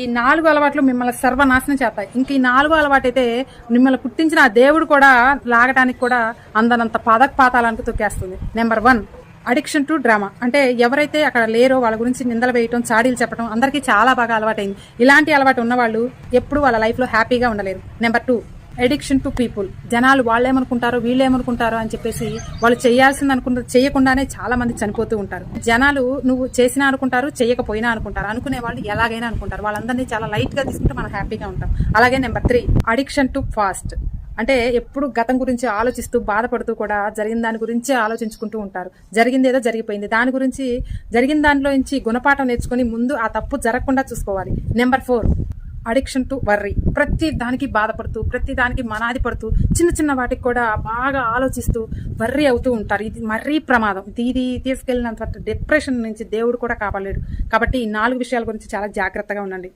ఈ 4 అలవాట్లు మిమ్మల్ని సర్వనాశనం చేస్తాయి. ఇంక ఈ 4 అలవాటు అయితే మిమ్మల్ని పుట్టించిన ఆ దేవుడు కూడా లాగడానికి కూడా అందనంత పాతాళానికి తొక్కేస్తుంది. Number 1, addiction to drama. అంటే ఎవరైతే అక్కడ లేరో వాళ్ళ గురించి నిందలు వేయటం, చాడీలు చెప్పడం అందరికీ చాలా బాగా అలవాటైంది. ఇలాంటి అలవాటు ఉన్న వాళ్ళు ఎప్పుడు వాళ్ళ లైఫ్లో హ్యాపీగా ఉండలేరు. Number 2, addiction to people. జనాలు వాళ్ళేమనుకుంటారో వీళ్ళేమనుకుంటారో అని చెప్పేసి వాళ్ళు చేయాల్సింది అనుకుంటారు, చేయకుండానే చాలా మంది చనిపోతూ ఉంటారు. జనాలు నువ్వు చేసినా అనుకుంటారు, చేయకపోయినా అనుకుంటారు. అనుకునే వాళ్ళు ఎలాగైనా అనుకుంటారు. వాళ్ళందరినీ చాలా లైట్ గా తీసుకుంటే మనం హ్యాపీగా ఉంటాం. అలాగే నెంబర్ 3, అడిక్షన్ టు ఫాస్ట్. అంటే ఎప్పుడు గతం గురించి ఆలోచిస్తూ బాధపడుతూ కూడా జరిగిన దాని గురించే ఆలోచించుకుంటూ ఉంటారు. జరిగింది ఏదో జరిగిపోయింది, దాని గురించి జరిగిన దానిలో నుంచి గుణపాఠం నేర్చుకుని ముందు ఆ తప్పు జరగకుండా చూసుకోవాలి. Number 4, addiction to worry. ప్రతి దానికి బాధపడుతూ, ప్రతి దానికి మనాది పడుతూ, చిన్న చిన్న వాటికి కూడా బాగా ఆలోచిస్తూ వర్రీ అవుతూ ఉంటారు. ఇది మరీ ప్రమాదం. ఇది తీసుకెళ్ళినంత డిప్రెషన్ నుంచి దేవుడు కూడా కాపాడలేడు. కాబట్టి ఈ 4 విషయాల గురించి చాలా జాగ్రత్తగా ఉండండి.